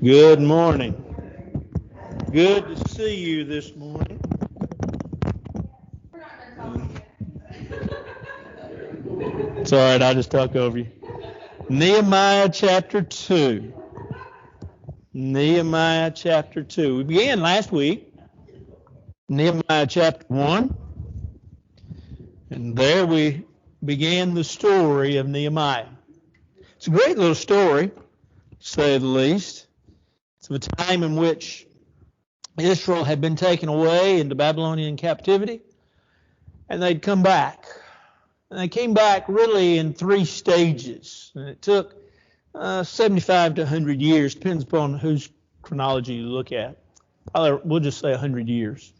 Good morning. Good to see you this morning. It's all right, I'll just talk over you. Nehemiah chapter 2. Nehemiah chapter 2. We began last week, Nehemiah chapter 1, and there we began the story of Nehemiah. It's a great little story, to say the least. It's of a time in which Israel had been taken away into Babylonian captivity, and they'd come back. And they came back really in three stages. And it took 75 to 100 years, depends upon whose chronology you look at. We'll just say 100 years.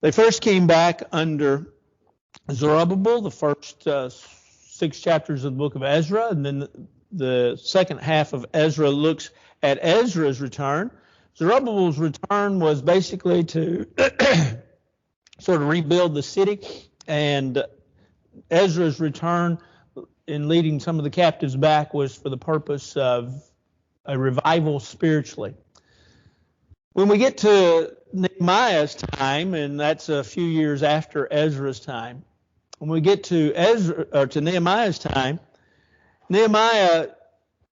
They first came back under Zerubbabel, the first 6 chapters of the book of Ezra, and then the second half of Ezra looks at Ezra's return. Zerubbabel's return was basically to sort of rebuild the city, and Ezra's return in leading some of the captives back was for the purpose of a revival spiritually. When we get to Nehemiah's time, and that's a few years after Ezra's time, when we get to Nehemiah's time, Nehemiah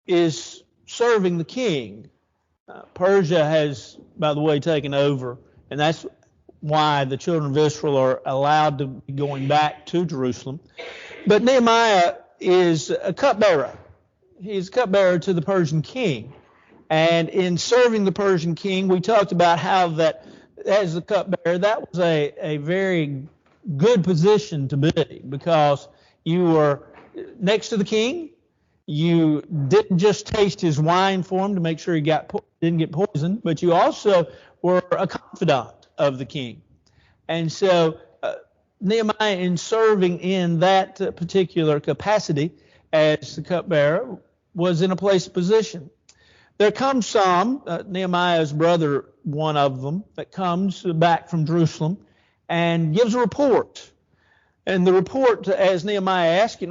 is serving the king. Persia has, by the way, taken over, and that's why the children of Israel are allowed to be going back to Jerusalem. But Nehemiah is a cupbearer. He's a cupbearer to the Persian king. And in serving the Persian king, we talked about how that as a cupbearer, that was a very good position to be, because you were next to the king. You didn't just taste his wine for him to make sure he didn't get poisoned, but you also were a confidant of the king. And so Nehemiah, in serving in that particular capacity as the cupbearer, was in a place of position. There comes some, Nehemiah's brother, one of them, that comes back from Jerusalem and gives a report. And the report, as Nehemiah asked,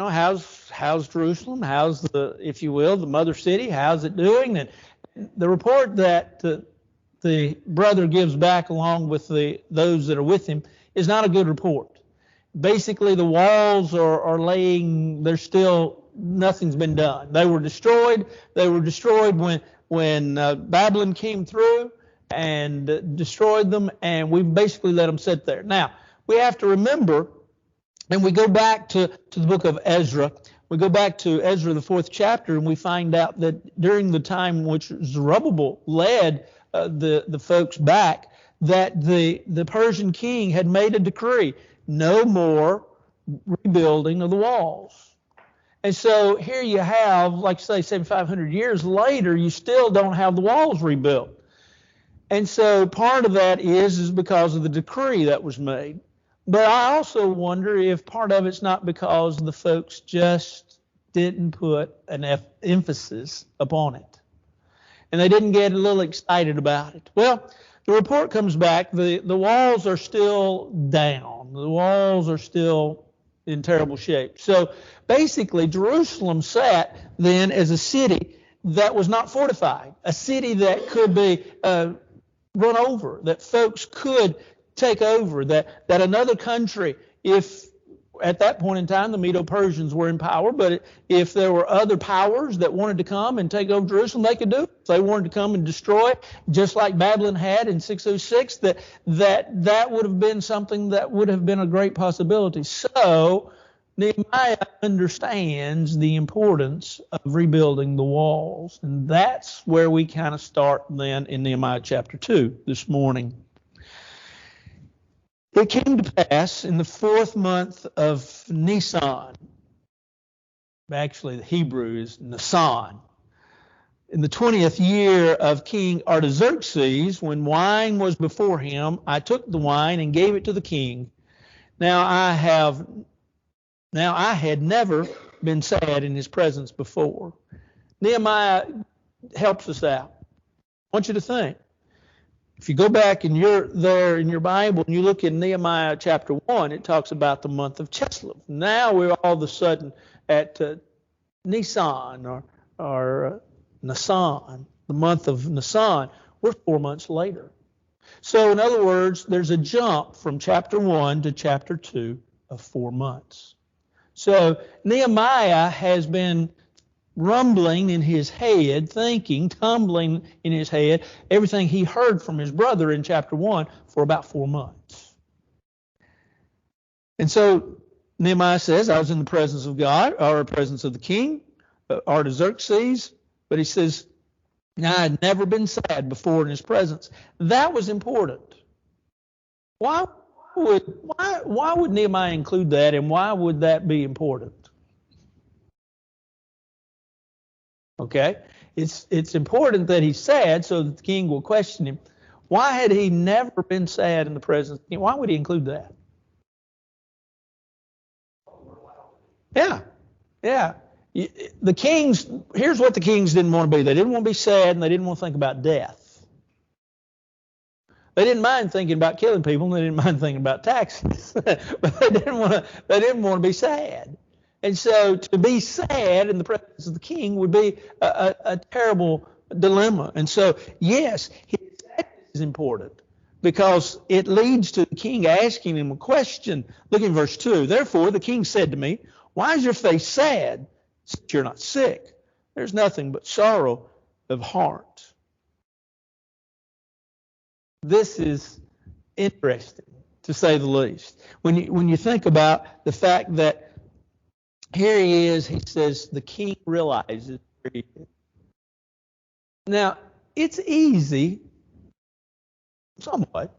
how's Jerusalem? How's if you will, the mother city? How's it doing? And the report that the brother gives back along with those that are with him is not a good report. Basically, the walls are laying, nothing's been done. They were destroyed. They were destroyed when Babylon came through and destroyed them, and we've basically let them sit there. Now, we have to remember, and we go back to the book of Ezra. We go back to Ezra, the 4th chapter, and we find out that during the time which Zerubbabel led the folks back, that the Persian king had made a decree: no more rebuilding of the walls. And so here you have, like say, 7,500 years later, you still don't have the walls rebuilt. And so part of that is because of the decree that was made. But I also wonder if part of it's not because the folks just didn't put an emphasis upon it. And they didn't get a little excited about it. Well, the report comes back, the walls are still down. The walls are still in terrible shape. So basically, Jerusalem sat then as a city that was not fortified, a city that could be run over, that folks could take over, that another country, if at that point in time the Medo-Persians were in power, but if there were other powers that wanted to come and take over Jerusalem, they could do it. If they wanted to come and destroy it, just like Babylon had in 606, that would have been something that would have been a great possibility. So Nehemiah understands the importance of rebuilding the walls, and that's where we kind of start then in Nehemiah chapter 2 this morning. It came to pass in the 4th month of Nisan. Actually, the Hebrew is Nisan. In the 20th year of King Artaxerxes, when wine was before him, I took the wine and gave it to the king. Now I had never been sad in his presence before. Nehemiah helps us out. I want you to think. If you go back and you're there in your Bible and you look in Nehemiah chapter 1, it talks about the month of Chislev. Now we're all of a sudden at Nisan or Nisan. the month of Nisan. We're 4 months later. So in other words, there's a jump from chapter 1 to chapter 2 of 4 months. So Nehemiah has been rumbling in his head, thinking, tumbling in his head, everything he heard from his brother in chapter 1 for about 4 months. And so Nehemiah says, I was in the presence of God, or the presence of the king, Artaxerxes, but he says, now, I had never been sad before in his presence. That was important. Why would Nehemiah include that, and why would that be important? Okay, it's important that he's sad so that the king will question him. Why had he never been sad in the presence of the king? Why would he include that? Yeah. The kings, here's what the kings didn't want to be. They didn't want to be sad, and they didn't want to think about death. They didn't mind thinking about killing people, and they didn't mind thinking about taxes. But they didn't want to be sad. And so to be sad in the presence of the king would be a terrible dilemma. And so, yes, his sadness is important because it leads to the king asking him a question. Look in verse 2. Therefore, the king said to me, why is your face sad, since you're not sick? There's nothing but sorrow of heart. This is interesting, to say the least. When you think about the fact that here he is, he says, the king realizes where he is. Now, it's easy, somewhat,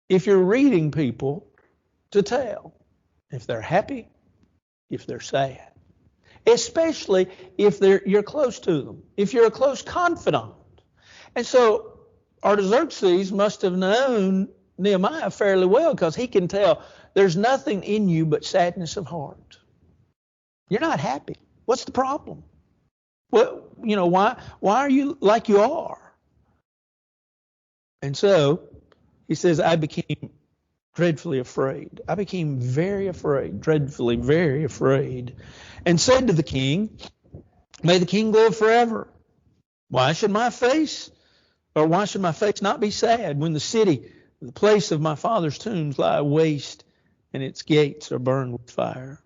if you're reading people, to tell if they're happy, if they're sad. Especially if you're close to them, if you're a close confidant. And so Artaxerxes must have known Nehemiah fairly well, because he can tell there's nothing in you but sadness of heart. You're not happy. What's the problem? Well, why are you like you are? And so he says, I became dreadfully afraid. I became very afraid, dreadfully, very afraid, and said to the king, may the king live forever. Why should my face not be sad when the city, the place of my father's tombs, lie waste and its gates are burned with fire?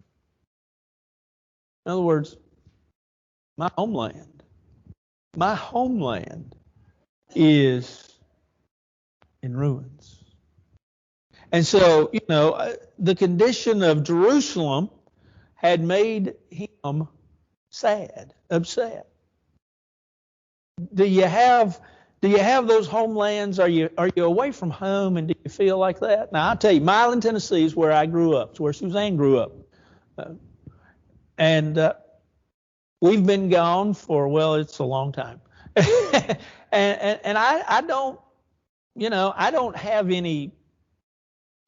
In other words, my homeland is in ruins. And so, the condition of Jerusalem had made him sad, upset. Do you have those homelands? Are you away from home, and do you feel like that? Now, I'll tell you, Milan, Tennessee is where I grew up. It's where Suzanne grew up. And we've been gone for, well, it's a long time. and I don't have any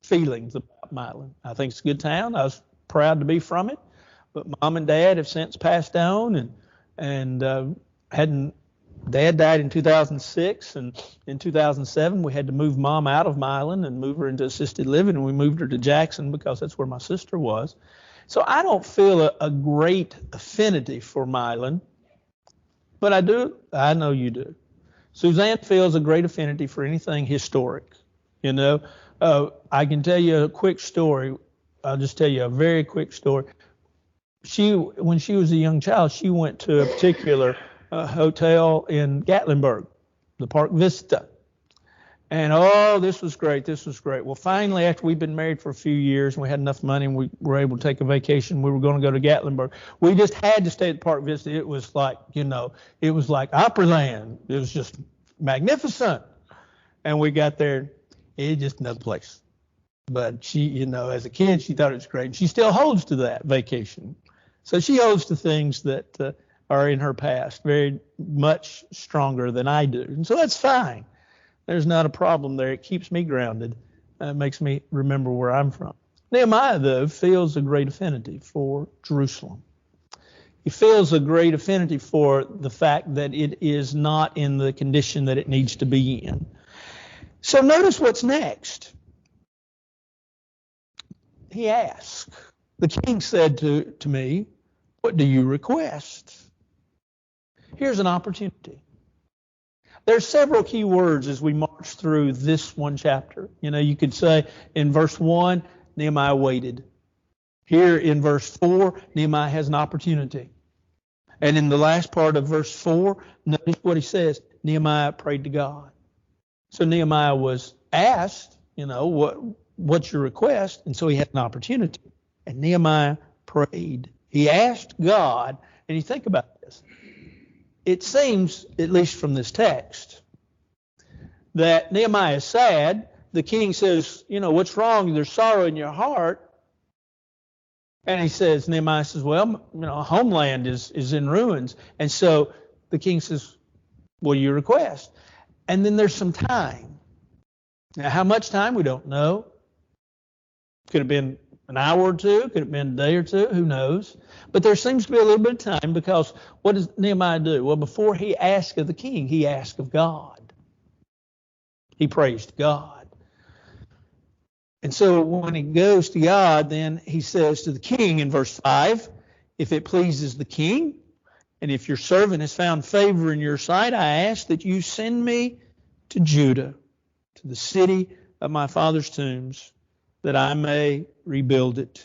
feelings about Milan. I think it's a good town. I was proud to be from it. But Mom and Dad have since passed on, and Dad died in 2006, and in 2007 we had to move Mom out of Milan and move her into assisted living, and we moved her to Jackson because that's where my sister was. So I don't feel a great affinity for Milan, but I do. I know you do. Suzanne feels a great affinity for anything historic. I can tell you a quick story. I'll just tell you a very quick story. When she was a young child, she went to a particular hotel in Gatlinburg, the Park Vista. And, this was great. Well, finally, after we'd been married for a few years and we had enough money and we were able to take a vacation, we were going to go to Gatlinburg. We just had to stay at the Park Vista. It was like, it was like Opryland. It was just magnificent. And we got there, it was just another place. But she, as a kid, she thought it was great. And she still holds to that vacation. So she holds to things that are in her past very much stronger than I do. And so that's fine. There's not a problem there. It keeps me grounded. It makes me remember where I'm from. Nehemiah, though, feels a great affinity for Jerusalem. He feels a great affinity for the fact that it is not in the condition that it needs to be in. So notice what's next. He asked, the king said to me, what do you request? Here's an opportunity. There's several key words as we march through this one chapter. You could say in verse 1, Nehemiah waited. Here in verse 4, Nehemiah has an opportunity. And in the last part of verse 4, notice what he says. Nehemiah prayed to God. So Nehemiah was asked, what's your request? And so he had an opportunity. And Nehemiah prayed. He asked God, and you think about this. It seems, at least from this text, that Nehemiah is sad. The king says, what's wrong? There's sorrow in your heart. And Nehemiah says, well, homeland is in ruins. And so the king says, what do you request? And then there's some time. Now, how much time? We don't know. Could have been an hour or two. Could have been a day or two. Who knows? But there seems to be a little bit of time, because what does Nehemiah do? Well, before he asked of the king, he asked of God. He prays to God. And so when he goes to God, then he says to the king in verse 5, if it pleases the king, and if your servant has found favor in your sight, I ask that you send me to Judah, to the city of my father's tombs, that I may rebuild it.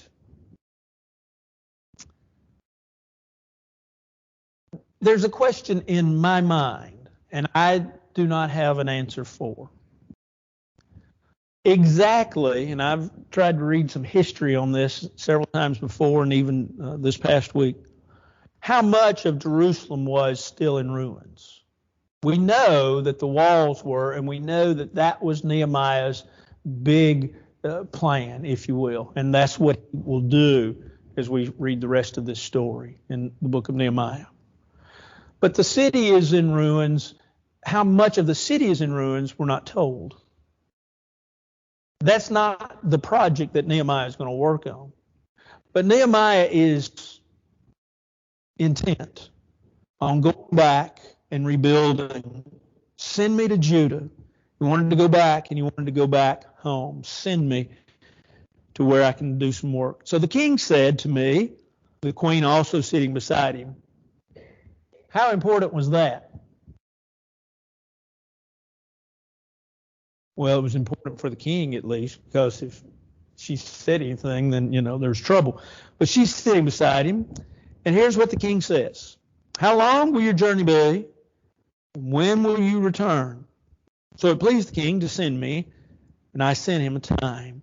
There's a question in my mind, and I do not have an answer for. Exactly, and I've tried to read some history on this several times before, and even this past week, how much of Jerusalem was still in ruins. We know that the walls were, and we know that that was Nehemiah's big plan, if you will, and that's what he will do as we read the rest of this story in the book of Nehemiah. But the city is in ruins. How much of the city is in ruins, we're not told. That's not the project that Nehemiah is going to work on. But Nehemiah is intent on going back and rebuilding. Send me to Judah. He wanted to go back, and he wanted to go back home. Send me to where I can do some work. So the king said to me, the queen also sitting beside him. How important was that? Well, it was important for the king, at least, because if she said anything, then, there's trouble. But she's sitting beside him. And here's what the king says. How long will your journey be? When will you return? So it pleased the king to send me, and I sent him a time.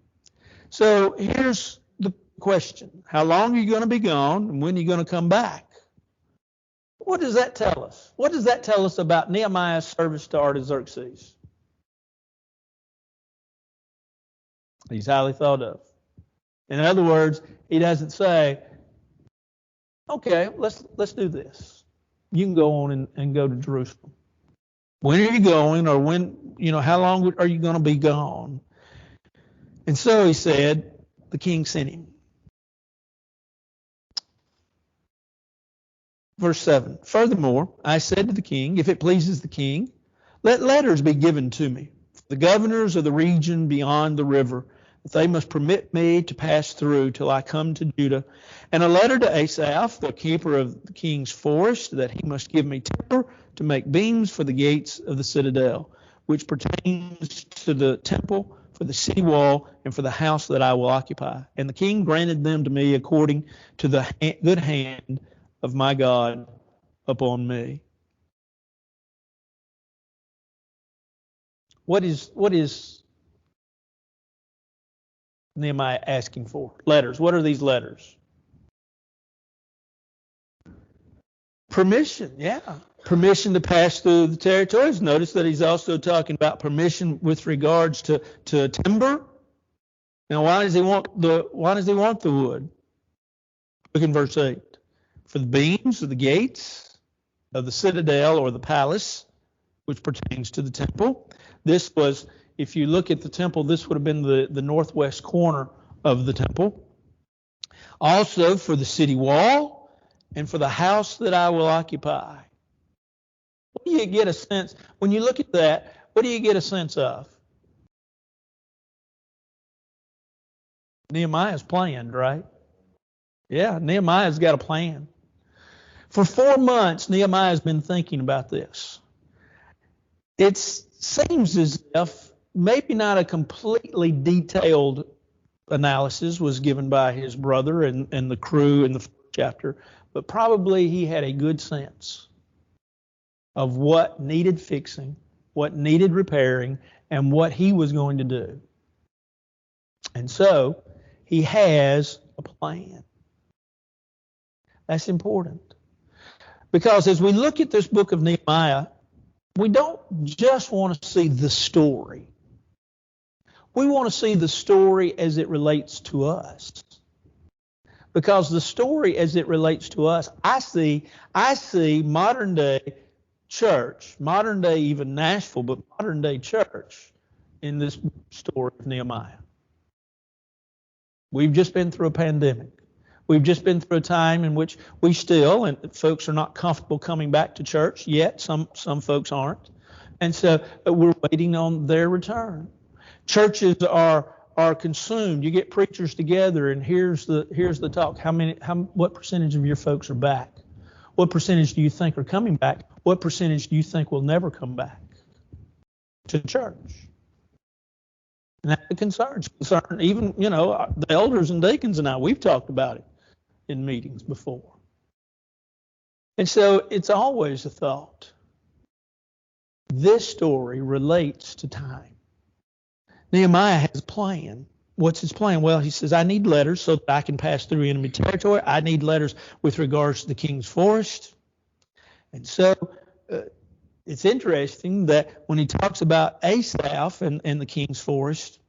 So here's the question. How long are you going to be gone, and when are you going to come back? What does that tell us? What does that tell us about Nehemiah's service to Artaxerxes? He's highly thought of. In other words, he doesn't say, okay, let's do this. You can go on and go to Jerusalem. When are you going, or when, how long are you going to be gone? And so he said, the king sent him. Verse 7, furthermore, I said to the king, if it pleases the king, let letters be given to me, the governors of the region beyond the river, that they must permit me to pass through till I come to Judah, and a letter to Asaph, the keeper of the king's forest, that he must give me timber to make beams for the gates of the citadel, which pertains to the temple, for the city wall, and for the house that I will occupy. And the king granted them to me according to the good hand of my God upon me. What is Nehemiah asking for? Letters. What are these letters? Permission, yeah. Permission to pass through the territories. Notice that he's also talking about permission with regards to timber. Now, why does he want the wood? Look in verse 8. For the beams of the gates of the citadel or the palace, which pertains to the temple. This was, if you look at the temple, this would have been the northwest corner of the temple. Also for the city wall and for the house that I will occupy. What do you get a sense, when you look at that, what do you get a sense of? Nehemiah's planned, right? Yeah, Nehemiah's got a plan. For 4 months, Nehemiah's been thinking about this. It seems as if maybe not a completely detailed analysis was given by his brother and the crew in the first chapter, but probably he had a good sense of what needed fixing, what needed repairing, and what he was going to do. And so he has a plan. That's important. Because as we look at this book of Nehemiah, we don't just want to see the story. We want to see the story as it relates to us. Because the story as it relates to us, I see modern day church, modern day even Nashville, but modern day church in this story of Nehemiah. We've just been through a pandemic. We've just been through a time in which we still, and folks are not comfortable coming back to church yet. Some folks aren't. And so we're waiting on their return. Churches are consumed. You get preachers together, and here's the talk. What percentage of your folks are back? What percentage do you think are coming back? What percentage do you think will never come back to church? And that concerns even, the elders and deacons and I, we've talked about it in meetings before. And so it's always a thought. This story relates to time. Nehemiah has a plan. What's his plan? Well, he says, I need letters so that I can pass through enemy territory. I need letters with regards to the king's forest. And so it's interesting that when he talks about Asaph and the king's forest,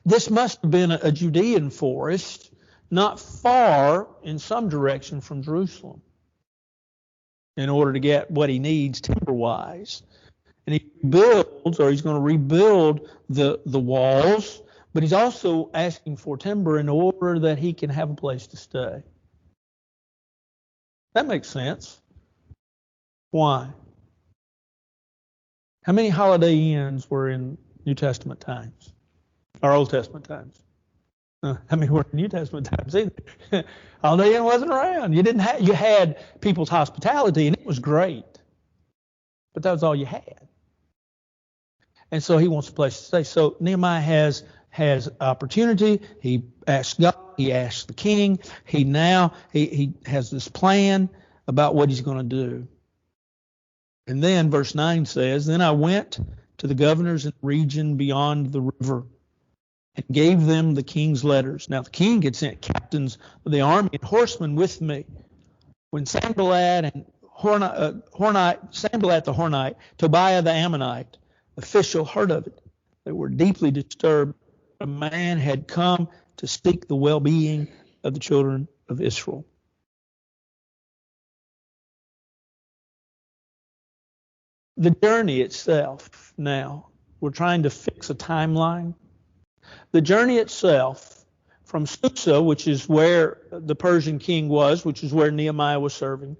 this must have been a Judean forest, not far in some direction from Jerusalem, in order to get what he needs timber-wise. And he's going to rebuild the walls, but he's also asking for timber in order that he can have a place to stay. That makes sense. Why? How many Holiday Inns were in New Testament times? Or Old Testament times? How many were in New Testament times either? Holiday Inn wasn't around. You had people's hospitality, and it was great. But that was all you had. And so he wants a place to stay. So Nehemiah has opportunity. He asks God. He asks the king. He has this plan about what he's going to do. And then verse 9 says, Then I went to the governors in the region beyond the river and gave them the king's letters. Now the king had sent captains of the army and horsemen with me. When Sanballat the Hornite, Tobiah the Ammonite official heard of it, they were deeply disturbed. A man had come to seek the well-being of the children of Israel. The journey itself now, we're trying to fix a timeline. The journey itself from Susa, which is where the Persian king was, which is where Nehemiah was serving,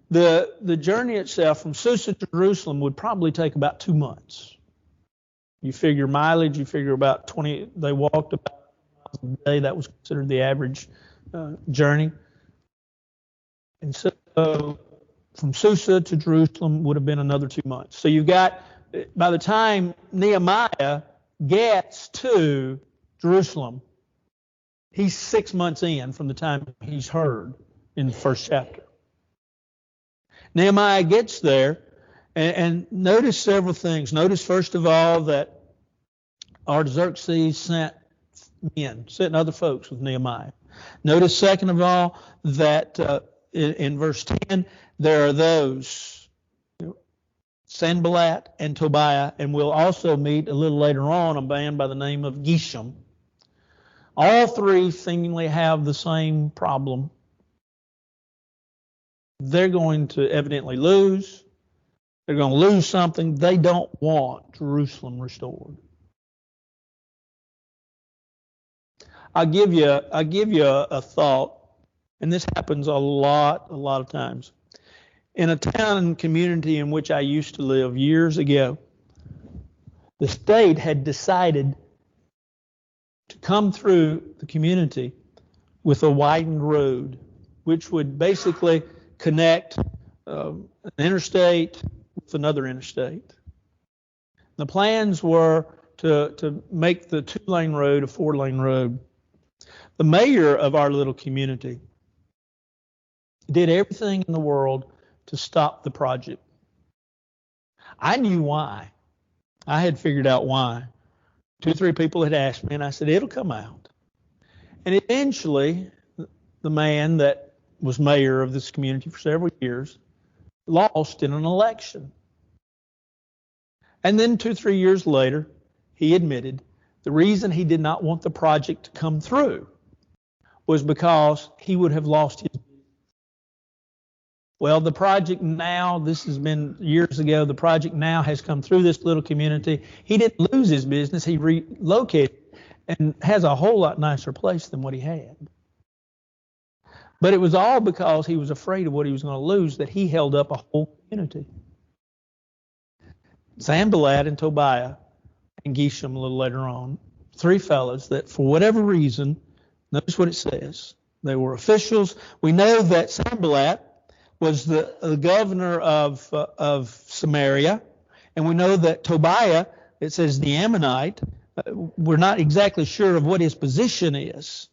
the journey itself from Susa to Jerusalem would probably take about 2 months. You figure mileage, you figure about 20, they walked about a day. That was considered the average journey. And so from Susa to Jerusalem would have been another 2 months. So you've got, by the time Nehemiah gets to Jerusalem, he's 6 months in from the time he's heard in the first chapter. Nehemiah gets there, and notice several things. Notice, first of all, that Artaxerxes sent other folks with Nehemiah. Notice, second of all, that in verse 10, there are those, Sanballat and Tobiah, and we'll also meet a little later on a man by the name of Geshem. All three seemingly have the same problem. They're going to evidently lose. They're going to lose something. They don't want Jerusalem restored. I'll give you a thought, and this happens a lot of times. In a town and community in which I used to live years ago, the state had decided to come through the community with a widened road, which would basically connect an interstate another interstate. The plans were to make the 2-lane road a 4-lane road. The mayor of our little community did everything in the world to stop the project. I knew why. I had figured out why. 2 or 3 people had asked me, and I said, it'll come out. And eventually, the man that was mayor of this community for several years lost in an election. And then 2 or 3 years later, he admitted the reason he did not want the project to come through was because he would have lost his. Well, the project now, this has been years ago, the project now has come through this little community. He didn't lose his business. He relocated and has a whole lot nicer place than what he had. But it was all because he was afraid of what he was going to lose that he held up a whole community. Sanballat and Tobiah and Geshem a little later on, 3 fellows that for whatever reason, notice what it says, they were officials. We know that Sanballat was the governor of Samaria, and we know that Tobiah, it says the Ammonite, we're not exactly sure of what his position is,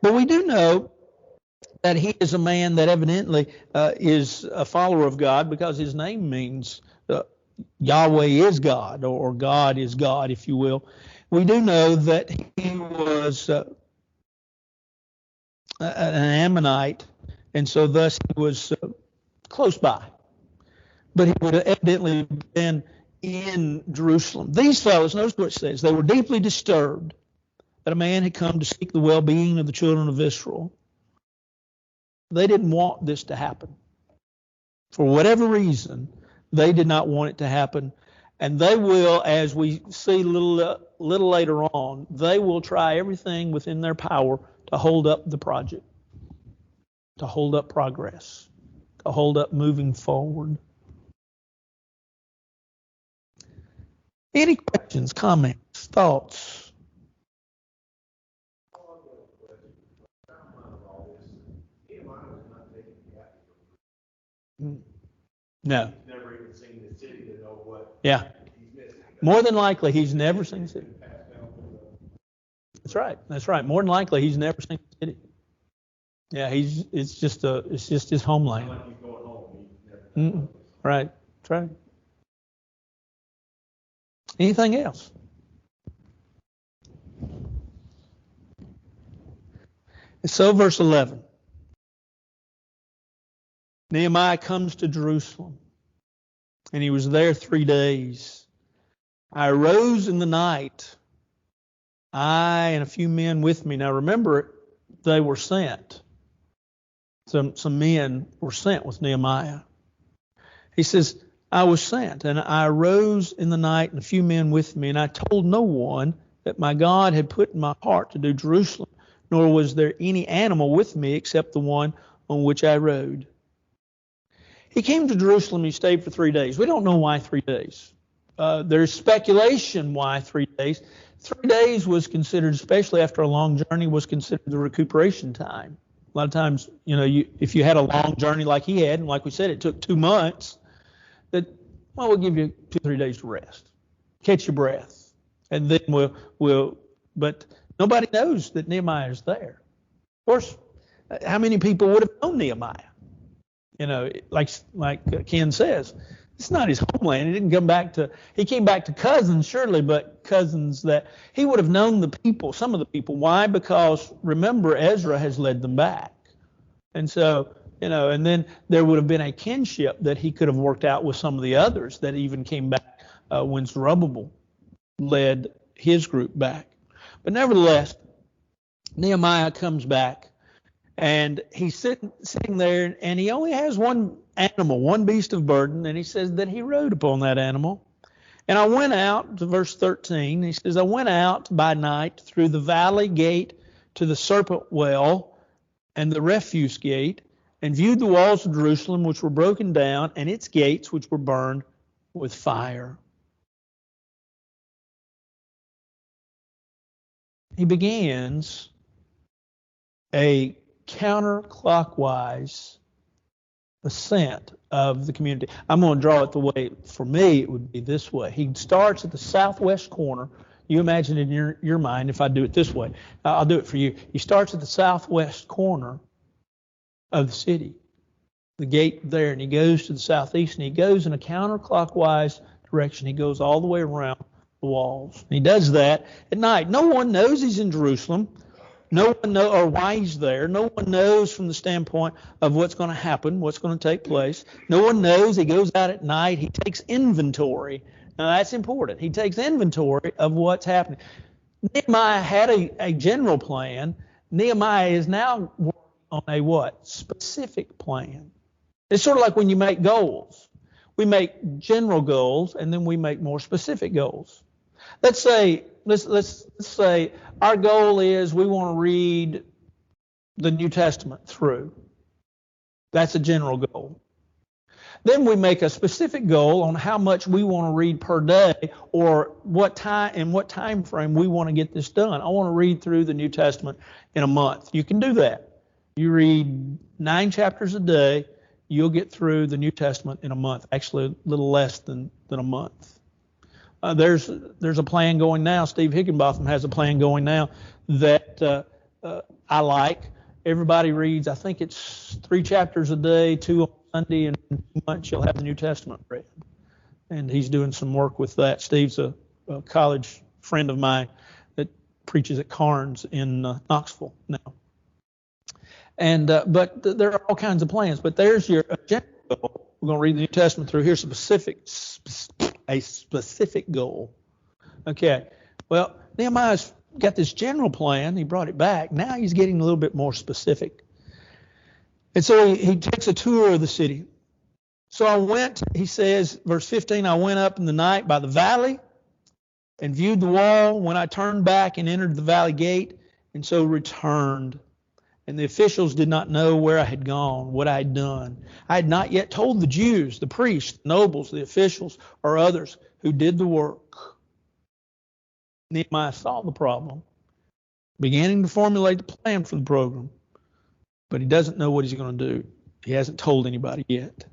but we do know that he is a man that evidently is a follower of God because his name means Yahweh is God, or God is God, if you will. We do know that he was an Ammonite, and so thus he was close by. But he would have evidently been in Jerusalem. These fellows, notice what it says, they were deeply disturbed that a man had come to seek the well-being of the children of Israel. They didn't want this to happen. For whatever reason, they did not want it to happen. And they will, as we see a little later on, they will try everything within their power to hold up the project, to hold up progress, to hold up moving forward. Any questions, comments, thoughts? No. He's never even seen the city to know what he's missing. More than likely, he's never seen the city. That's right. That's right. More than likely, he's never seen the city. Yeah, it's just his homeland. Like he's going home. Right. That's right. Anything else? So, verse 11. Nehemiah comes to Jerusalem, and he was there 3 days. I arose in the night, I and a few men with me. Now remember, they were sent. Some men were sent with Nehemiah. He says, I was sent, and I arose in the night, and a few men with me, and I told no one that my God had put in my heart to do Jerusalem, nor was there any animal with me except the one on which I rode. He came to Jerusalem, he stayed for 3 days. We don't know why 3 days. There's speculation why 3 days. 3 days was considered, especially after a long journey, was considered the recuperation time. A lot of times, if you had a long journey like he had, and like we said, it took 2 months, we'll give you 2 or 3 days to rest, catch your breath, and then but nobody knows that Nehemiah is there. Of course, how many people would have known Nehemiah? Like Ken says, it's not his homeland. He came back to cousins, surely, but cousins that he would have known the people, some of the people. Why? Because remember, Ezra has led them back. And so, and then there would have been a kinship that he could have worked out with some of the others that even came back when Zerubbabel led his group back. But nevertheless, Nehemiah comes back. And he's sitting there, and he only has one animal, one beast of burden, and he says that he rode upon that animal. And I went out, to verse 13, he says, I went out by night through the valley gate to the serpent well and the refuse gate, and viewed the walls of Jerusalem, which were broken down, and its gates, which were burned with fire. He begins a counterclockwise of the community. I'm going to draw it the way, for me, it would be this way. He starts at the southwest corner. You imagine in your mind, if I do it this way, I'll do it for you. He starts at the southwest corner of the city, the gate there, and he goes to the southeast, and he goes in a counterclockwise direction. He goes all the way around the walls. And he does that at night. No one knows he's in Jerusalem. No one knows or why he's there. No one knows from the standpoint of what's going to happen, what's going to take place. No one knows. He goes out at night. He takes inventory. Now, that's important. He takes inventory of what's happening. Nehemiah had a general plan. Nehemiah is now working on a what? Specific plan. It's sort of like when you make goals. We make general goals, and then we make more specific goals. Let's say our goal is we want to read the New Testament through. That's a general goal. Then we make a specific goal on how much we want to read per day, or what time frame we want to get this done. I want to read through the New Testament in a month. You can do that. You read 9 chapters a day, you'll get through the New Testament in a month. Actually, a little less than a month. There's a plan going now. Steve Higginbotham has a plan going now that I like. Everybody reads, I think it's 3 chapters a day, 2 on Sunday, and in 2 months you'll have the New Testament read. And he's doing some work with that. Steve's a college friend of mine that preaches at Carnes in Knoxville now. And but there are all kinds of plans. But there's your general goal. We're going to read the New Testament through. Here's a specific goal. Okay. Well, Nehemiah's got this general plan. He brought it back. Now he's getting a little bit more specific. And so he takes a tour of the city. So I went, he says, verse 15, I went up in the night by the valley and viewed the wall. When I turned back and entered the valley gate, and so returned. And the officials did not know where I had gone, what I had done. I had not yet told the Jews, the priests, the nobles, the officials, or others who did the work. Nehemiah saw the problem, beginning to formulate the plan for the program, but he doesn't know what he's going to do. He hasn't told anybody yet.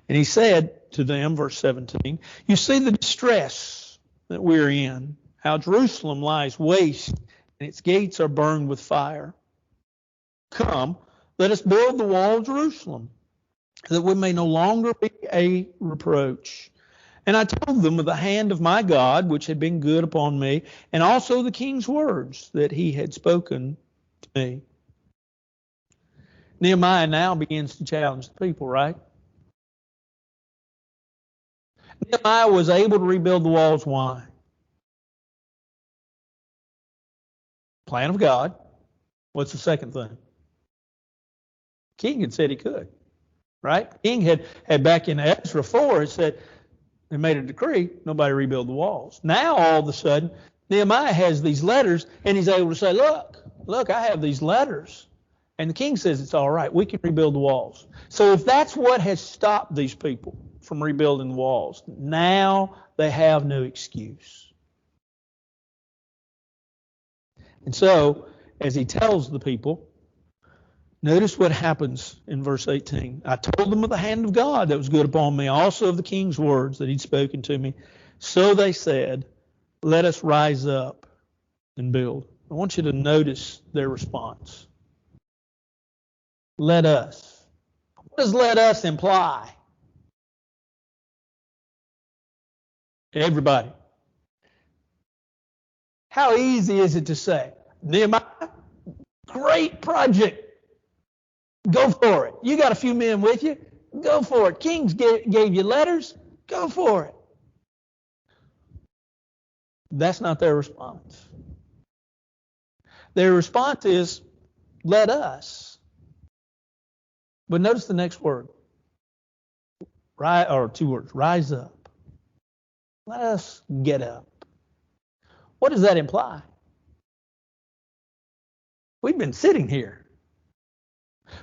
And he said to them, verse 17, you see the distress that we're in, how Jerusalem lies waste, and its gates are burned with fire. Come, let us build the wall of Jerusalem, that we may no longer be a reproach. And I told them of the hand of my God, which had been good upon me, and also the king's words that he had spoken to me. Nehemiah now begins to challenge the people, right? Nehemiah was able to rebuild the walls. Why? Plan of God. What's the second thing? King had said he could, right? King had back in Ezra 4 had said, they made a decree, nobody rebuild the walls. Now all of a sudden, Nehemiah has these letters, and he's able to say, look, I have these letters. And the king says it's all right, we can rebuild the walls. So if that's what has stopped these people from rebuilding the walls, now they have no excuse. And so, as he tells the people, notice what happens in verse 18. I told them of the hand of God that was good upon me, also of the king's words that he'd spoken to me. So they said, let us rise up and build. I want you to notice their response. Let us. What does let us imply? Everybody. How easy is it to say, Nehemiah, great project. Go for it. You got a few men with you. Go for it. Kings gave you letters. Go for it. That's not their response. Their response is, let us. But notice the next word. Or 2 words. Rise up. Let us get up. What does that imply? We've been sitting here.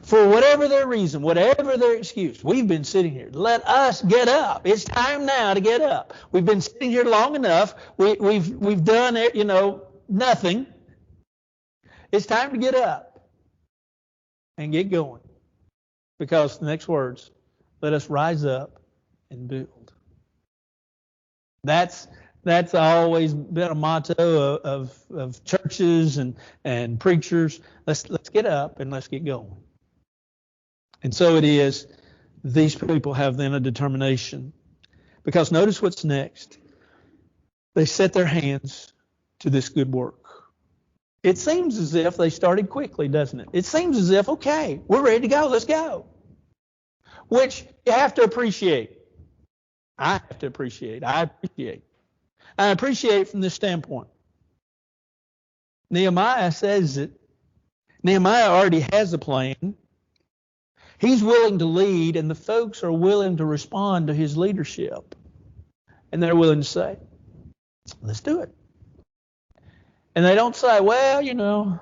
For whatever their reason, whatever their excuse, we've been sitting here. Let us get up. It's time now to get up. We've been sitting here long enough. We've done nothing. It's time to get up and get going. Because the next words, Let us rise up and build. That's always been a motto of churches and preachers. Let's get up and let's get going. And so it is. These people have then a determination. Because notice what's next. They set their hands to this good work. It seems as if they started quickly, doesn't it? It seems as if, okay, we're ready to go. Let's go. Which you have to appreciate. I have to appreciate. I appreciate from this standpoint. Nehemiah says it. Nehemiah already has a plan. He's willing to lead, and the folks are willing to respond to his leadership. And they're willing to say, let's do it. And they don't say, well,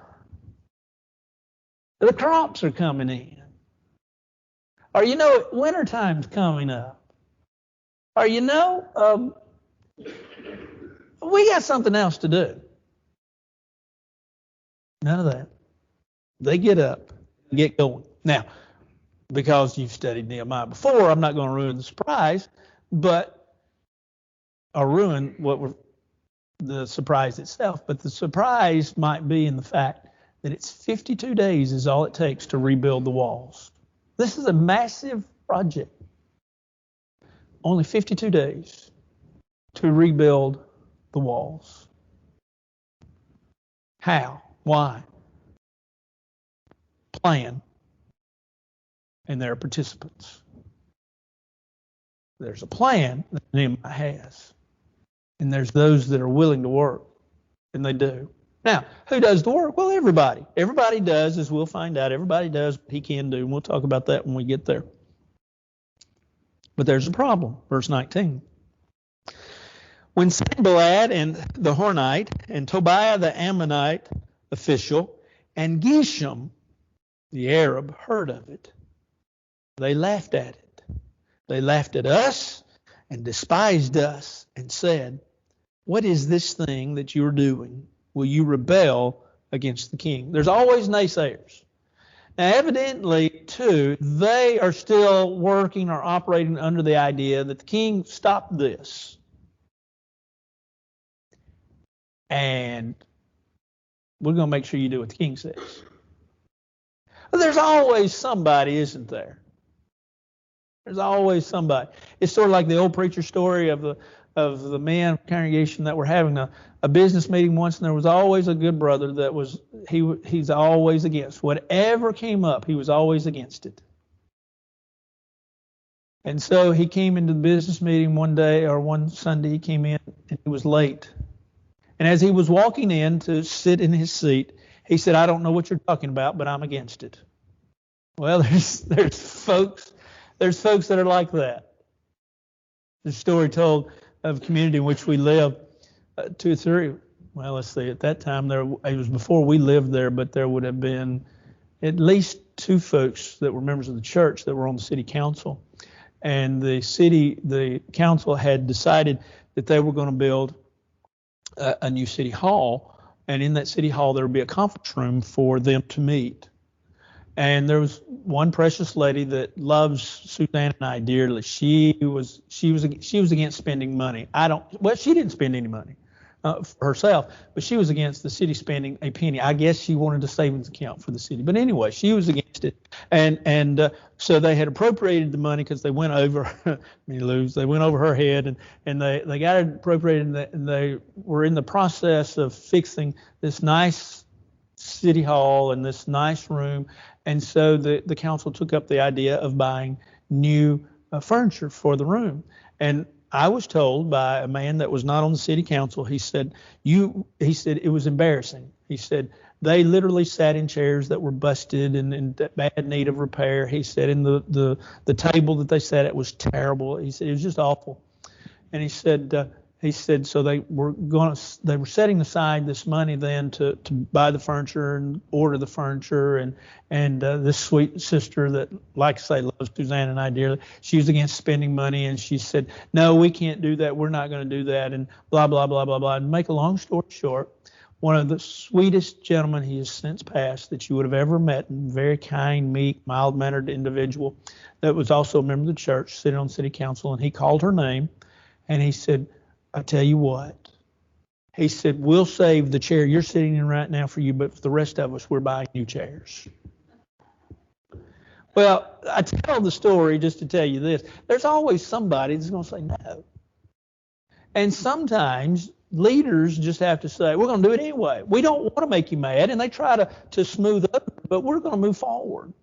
the crops are coming in. Or, wintertime's coming up. Or, we got something else to do. None of that. They get up and get going. Now, because you've studied Nehemiah before, I'm not going to ruin the surprise, or ruin the surprise itself. But the surprise might be in the fact that it's 52 days is all it takes to rebuild the walls. This is a massive project. Only 52 days to rebuild the walls. How? Why? Plan. And there are participants. There's a plan that Nehemiah has. And there's those that are willing to work. And they do. Now, who does the work? Well, everybody. Everybody does, as we'll find out. Everybody does what he can do. And we'll talk about that when we get there. But there's a problem. Verse 19. When Sanballat and the Hornite and Tobiah the Ammonite official and Geshem the Arab heard of it, they laughed at it. They laughed at us and despised us and said, what is this thing that you're doing? Will you rebel against the king? There's always naysayers. Now, evidently, too, they are still working or operating under the idea that the king stopped this. And we're going to make sure you do what the king says. But there's always somebody, isn't there? There's always somebody. It's sort of like the old preacher story of the man congregation that were having a business meeting once, and there was always a good brother that was he's always against whatever came up. He was always against it. And so he came into the business meeting one day, or one Sunday he came in and he was late. And as he was walking in to sit in his seat, he said, I don't know what you're talking about, but I'm against it. Well, there's folks that are like that. The story told of a community in which we live, 2 or 3. Well, let's see. At that time, it was before we lived there, but there would have been at least 2 folks that were members of the church that were on the city council, and the council had decided that they were going to build a new city hall, and in that city hall there would be a conference room for them to meet. And there was one precious lady that loves Suzanne and I dearly. She was against spending money. She didn't spend any money for herself, but she was against the city spending a penny. I guess she wanted a savings account for the city. But anyway, she was against it. And so they had appropriated the money because they went over, they went over her head, and they got it appropriated, and they were in the process of fixing this nice city hall and this nice room. And so the council took up the idea of buying new furniture for the room. And I was told by a man that was not on the city council, he said it was embarrassing. He said they literally sat in chairs that were busted and in bad need of repair. He said in the table that they sat at was terrible. He said it was just awful. And he said so they were setting aside this money then to buy the furniture and order the furniture, and this sweet sister that, like I say, loves Suzanne and I dearly, she was against spending money, and she said, no, we can't do that, we're not going to do that, and blah blah blah blah blah. And make a long story short, one of the sweetest gentlemen he has since passed that you would have ever met, and very kind, meek, mild-mannered individual that was also a member of the church, sitting on city council, and he called her name, and he said, I tell you what, he said, we'll save the chair you're sitting in right now for you, but for the rest of us, we're buying new chairs. Well, I tell the story just to tell you this. There's always somebody that's going to say no. And sometimes leaders just have to say, we're going to do it anyway. We don't want to make you mad, and they try to smooth up, but we're going to move forward.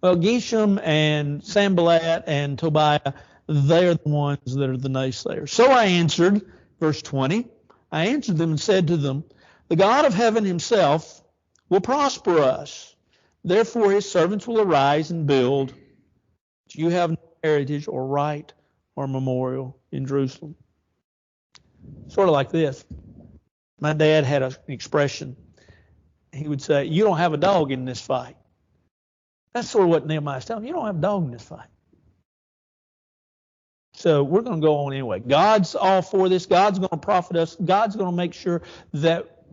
Well, Geshem and Sanballat and Tobiah, they're the ones that are the naysayers. So I answered, verse 20, I answered them and said to them, the God of heaven himself will prosper us. Therefore his servants will arise and build. You have no heritage or right or memorial in Jerusalem. Sort of like this. My dad had an expression. He would say, you don't have a dog in this fight. That's sort of what Nehemiah's telling him. You don't have a dog in this fight. So we're going to go on anyway. God's all for this. God's going to profit us. God's going to make sure that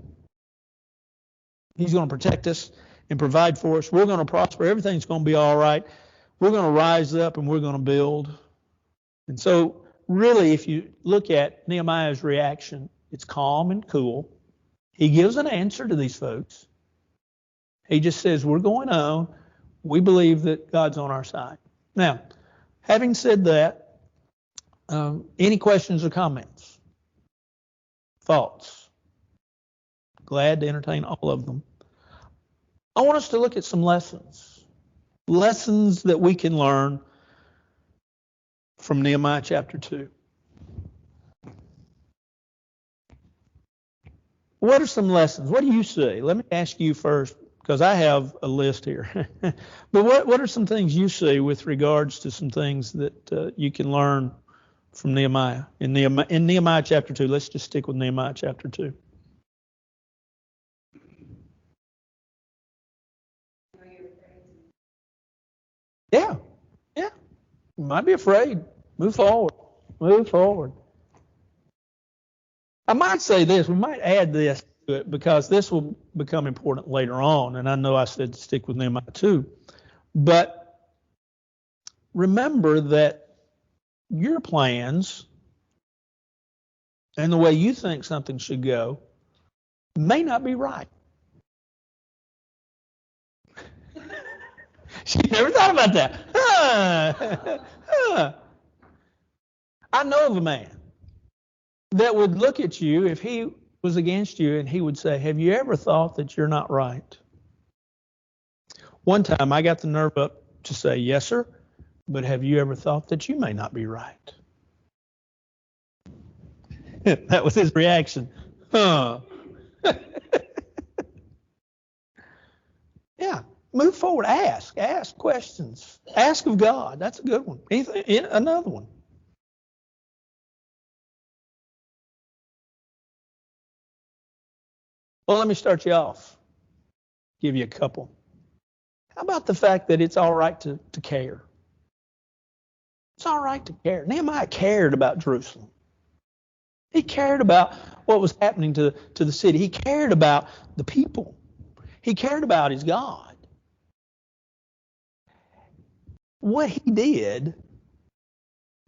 he's going to protect us and provide for us. We're going to prosper. Everything's going to be all right. We're going to rise up and we're going to build. And so really, if you look at Nehemiah's reaction, it's calm and cool. He gives an answer to these folks. He just says, we're going on. We believe that God's on our side. Now, having said that, any questions or comments? Thoughts? Glad to entertain all of them. I want us to look at some lessons. Lessons that we can learn from Nehemiah chapter 2. What are some lessons? What do you see? Let me ask you first, because I have a list here. But what are some things you see with regards to some things that you can learn from Nehemiah? In Nehemiah chapter 2, let's just stick with Nehemiah chapter 2. Yeah. You might be afraid. Move forward. I might say this. We might add this to it because this will become important later on. And I know I said to stick with Nehemiah 2. But remember that your plans and the way you think something should go may not be right. She never thought about that. I know of a man that would look at you if he was against you and he would say, have you ever thought that you're not right? One time I got the nerve up to say, yes, sir, but have you ever thought that you may not be right? That was his reaction. Huh. Yeah. Move forward. Ask questions. Ask of God. That's a good one. Another one. Well, let me start you off. Give you a couple. How about the fact that it's all right to care? It's all right to care. Nehemiah cared about Jerusalem. He cared about what was happening to the city. He cared about the people. He cared about his God. What he did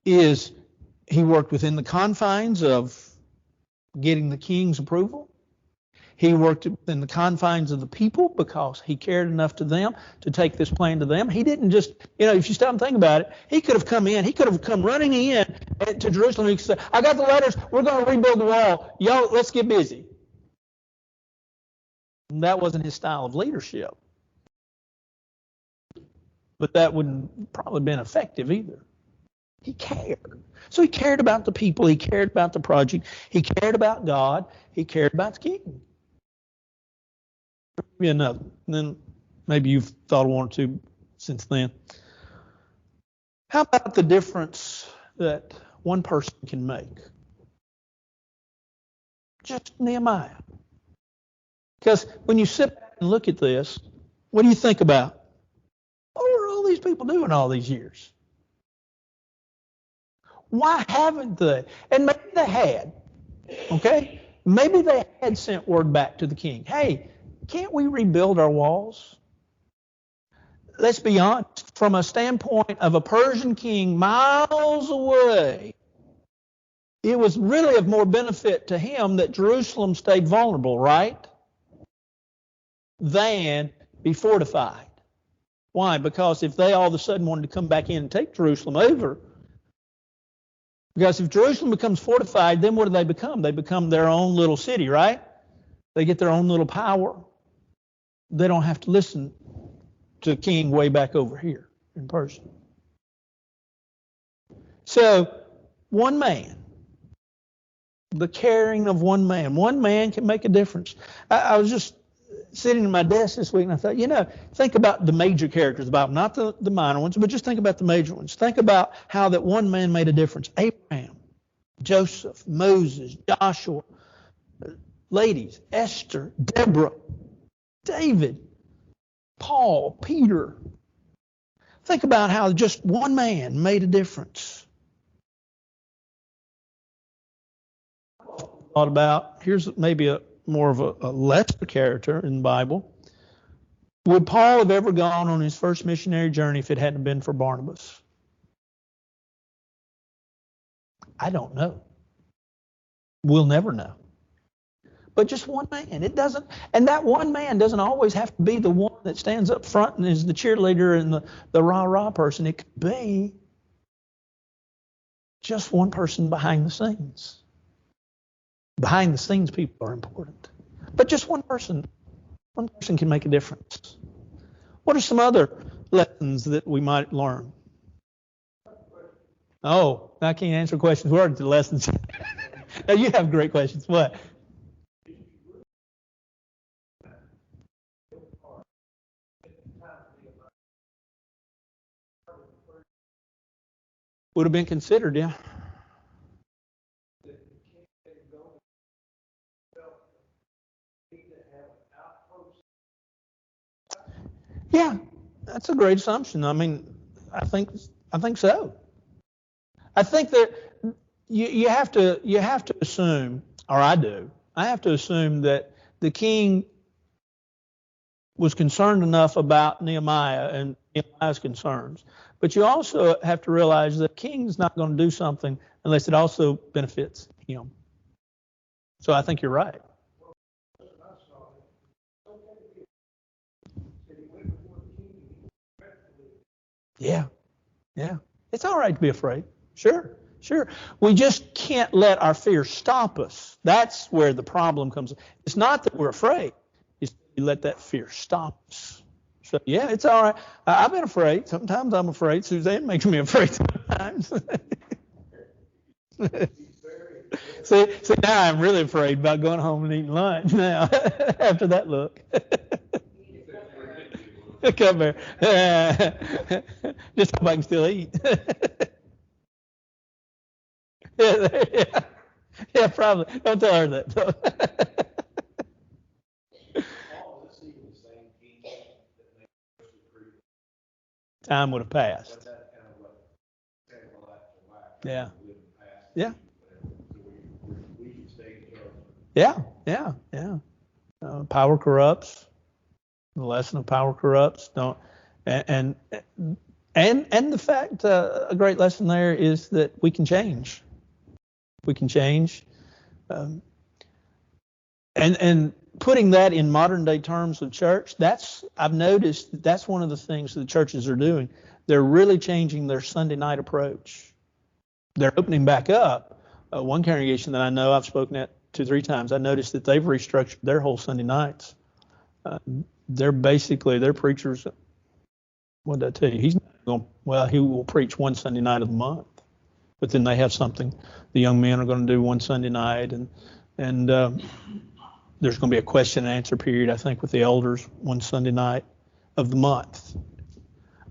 is he worked within the confines of getting the king's approval. He worked within the confines of the people because he cared enough to them to take this plan to them. He didn't just, if you stop and think about it, he could have come in. He could have come running in to Jerusalem. He could say, I got the letters. We're going to rebuild the wall. Y'all, let's get busy. And that wasn't his style of leadership. But that wouldn't probably been effective either. He cared. So he cared about the people. He cared about the project. He cared about God. He cared about the king. Maybe another. And then maybe you've thought of one or two since then. How about the difference that one person can make? Just Nehemiah. Because when you sit back and look at this, what do you think about? What were all these people doing all these years? Why haven't they? And maybe they had. Okay? Maybe they had sent word back to the king. Hey, can't we rebuild our walls? Let's be honest, from a standpoint of a Persian king miles away, it was really of more benefit to him that Jerusalem stayed vulnerable, right? Than be fortified. Why? Because if they all of a sudden wanted to come back in and take Jerusalem over, because if Jerusalem becomes fortified, then what do they become? They become their own little city, right? They get their own little power. They don't have to listen to the king way back over here in Persia. So, one man, the caring of one man can make a difference. I was just sitting at my desk this week and I thought, think about the major characters of the Bible, not the minor ones, but just think about the major ones. Think about how that one man made a difference. Abraham, Joseph, Moses, Joshua, ladies, Esther, Deborah, David, Paul, Peter. Think about how just one man made a difference. Thought about, here's maybe more of a lesser character in the Bible. Would Paul have ever gone on his first missionary journey if it hadn't been for Barnabas? I don't know. We'll never know. But just one man. And that one man doesn't always have to be the one that stands up front and is the cheerleader and the rah-rah person. It could be just one person behind the scenes. Behind the scenes people are important. But just one person can make a difference. What are some other lessons that we might learn? Oh, I can't answer questions. Where are the lessons? Now you have great questions. What? Would have been considered, yeah. Yeah, that's a great assumption. I mean, I think so. I think that you have to assume, or I do. I have to assume that the king was concerned enough about Nehemiah and Nehemiah's concerns. But you also have to realize that the king's not going to do something unless it also benefits him. So I think you're right. Yeah. It's all right to be afraid. Sure. We just can't let our fear stop us. That's where the problem comes. It's not that we're afraid. It's that we let that fear stop us. So, yeah, it's all right. I've been afraid. Sometimes I'm afraid. Suzanne makes me afraid sometimes. See, now I'm really afraid about going home and eating lunch now after that look. Come here. Just hope I can still eat. Yeah, probably. Don't tell her that. Time would have passed. Yeah. Power corrupts. The lesson of power corrupts. Don't, and the fact, a great lesson there is that we can change. We can change. And putting that in modern day terms of church, I've noticed that's one of the things that the churches are doing. They're really changing their Sunday night approach. They're opening back up. One congregation that I know I've spoken at 2-3 times, I noticed that they've restructured their whole Sunday nights. They're basically, their preachers, what did I tell you? He's not going, he will preach one Sunday night of the month. But then they have something, the young men are going to do one Sunday night, and there's going to be a question and answer period, I think, with the elders one Sunday night of the month.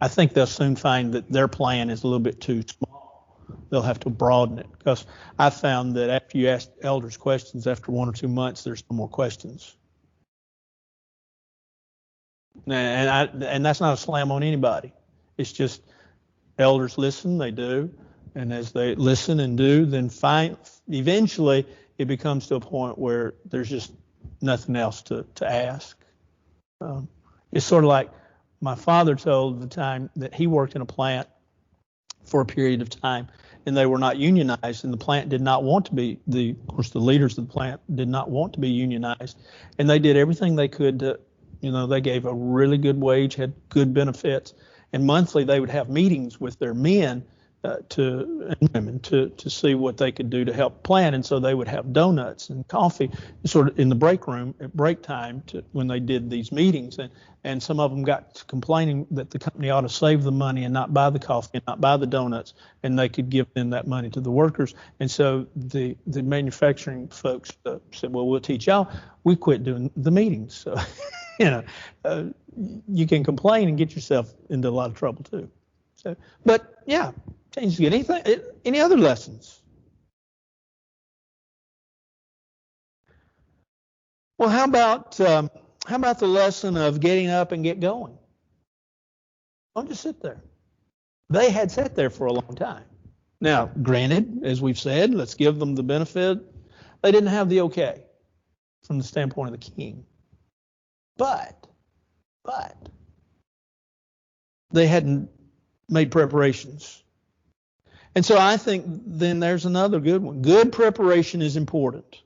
I think they'll soon find that their plan is a little bit too small. They'll have to broaden it, because I found that after you ask elders questions, after 1 or 2 months, there's no more questions. And that's not a slam on anybody. It's just elders listen, they do. And as they listen and do, then eventually it becomes to a point where there's just nothing else to ask. It's sort of like my father told the time that he worked in a plant for a period of time, and they were not unionized, and the plant did not want to be, of course, the leaders of the plant did not want to be unionized, and they did everything they could to, they gave a really good wage, had good benefits, and monthly they would have meetings with their men and women to see what they could do to help plant. And so they would have donuts and coffee sort of in the break room at break time when they did these meetings. And some of them got complaining that the company ought to save the money and not buy the coffee and not buy the donuts, and they could give them that money to the workers. And so the manufacturing folks said, well, we'll teach y'all. We quit doing the meetings. So, you can complain and get yourself into a lot of trouble too. So, but yeah, changes good. Any other lessons? Well, how about the lesson of getting up and get going? Don't just sit there. They had sat there for a long time. Now, granted, as we've said, let's give them the benefit. They didn't have the okay from the standpoint of the king. But they hadn't made preparations. And so I think then there's another good one. Good preparation is important.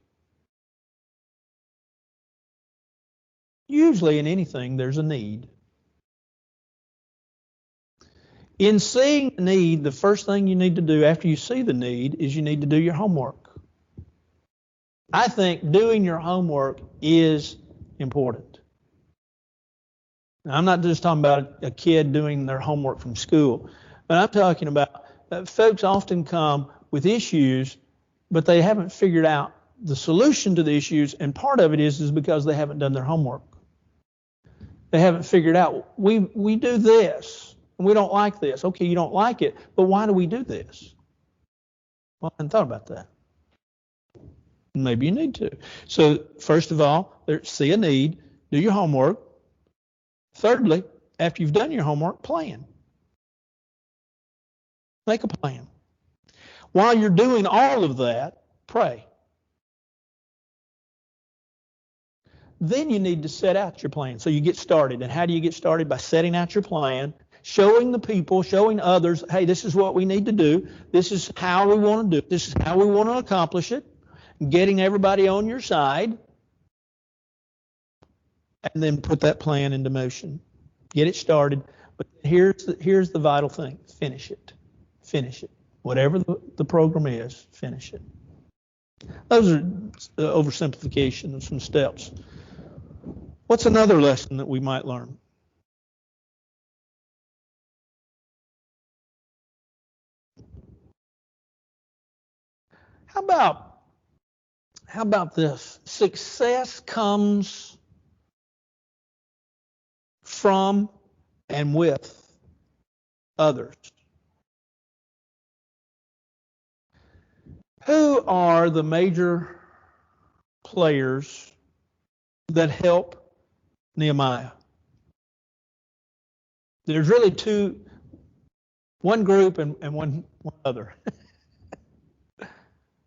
Usually in anything, there's a need. In seeing the need, the first thing you need to do after you see the need is you need to do your homework. I think doing your homework is important. Now, I'm not just talking about a kid doing their homework from school, but I'm talking about folks often come with issues, but they haven't figured out the solution to the issues, and part of it is because they haven't done their homework. They haven't figured out, we do this, and we don't like this. Okay, you don't like it, but why do we do this? Well, I hadn't thought about that. Maybe you need to. So, first of all, see a need, do your homework. Thirdly, after you've done your homework, plan. Make a plan. While you're doing all of that, pray. Then you need to set out your plan. So you get started. And how do you get started? By setting out your plan, showing the people, showing others, hey, this is what we need to do. This is how we want to do it. This is how we want to accomplish it. Getting everybody on your side. And then put that plan into motion. Get it started. But here's the vital thing. Finish it. Finish it. Whatever the program is, finish it. Those are oversimplification of some steps. What's another lesson that we might learn? How about this? Success comes from and with others. Who are the major players that help Nehemiah? There's really one group and one other.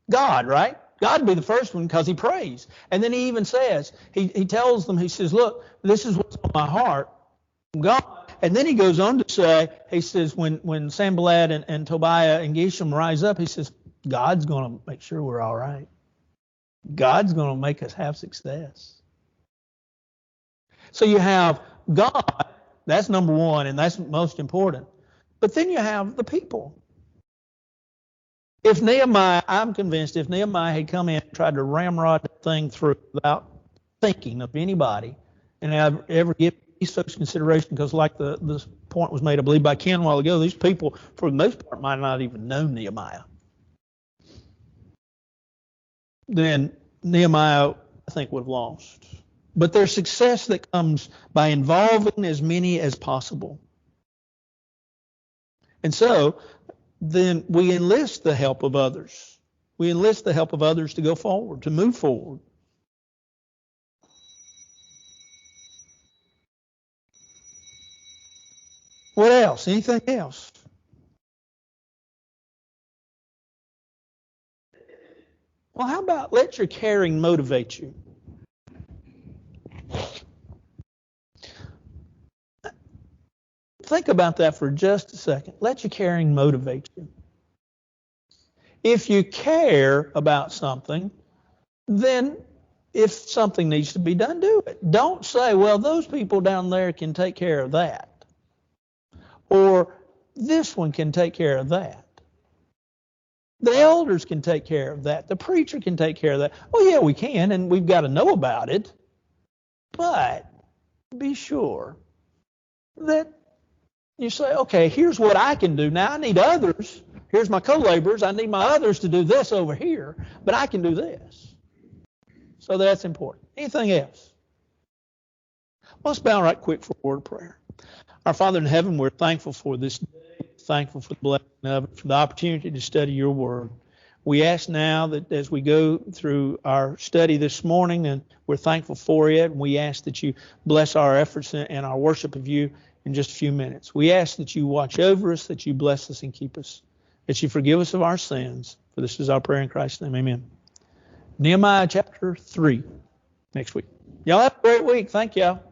God, right? God would be the first one because he prays. And then he even says, he tells them, he says, look, this is what's on my heart. God. And then he goes on to say, he says, when Sanballat and Tobiah and Geshem rise up, he says, God's going to make sure we're all right. God's going to make us have success. So you have God, that's number one, and that's most important. But then you have the people. I'm convinced if Nehemiah had come in and tried to ramrod the thing through without thinking of anybody and ever give these folks consideration, because like this point was made, I believe, by Ken a while ago, these people, for the most part, might not even know Nehemiah. Then Nehemiah, I think, would have lost. But there's success that comes by involving as many as possible. And so then we enlist the help of others. We enlist the help of others to go forward, to move forward. What else? Anything else? Well, how about let your caring motivate you? Think about that for just a second. Let your caring motivate you. If you care about something, then if something needs to be done, do it. Don't say, well, those people down there can take care of that. Or this one can take care of that. The elders can take care of that. The preacher can take care of that. Well, yeah, we can, and we've got to know about it. But be sure that you say, okay, here's what I can do. Now I need others. Here's my co-laborers. I need my others to do this over here, but I can do this. So that's important. Anything else? Let's bow right quick for a word of prayer. Our Father in heaven, we're thankful for this day, thankful for the blessing of it, for the opportunity to study your word. We ask now that as we go through our study this morning, and we're thankful for it, and we ask that you bless our efforts and our worship of you in just a few minutes. We ask that you watch over us, that you bless us and keep us, that you forgive us of our sins. For this is our prayer in Christ's name. Amen. Nehemiah chapter 3 next week. Y'all have a great week. Thank y'all.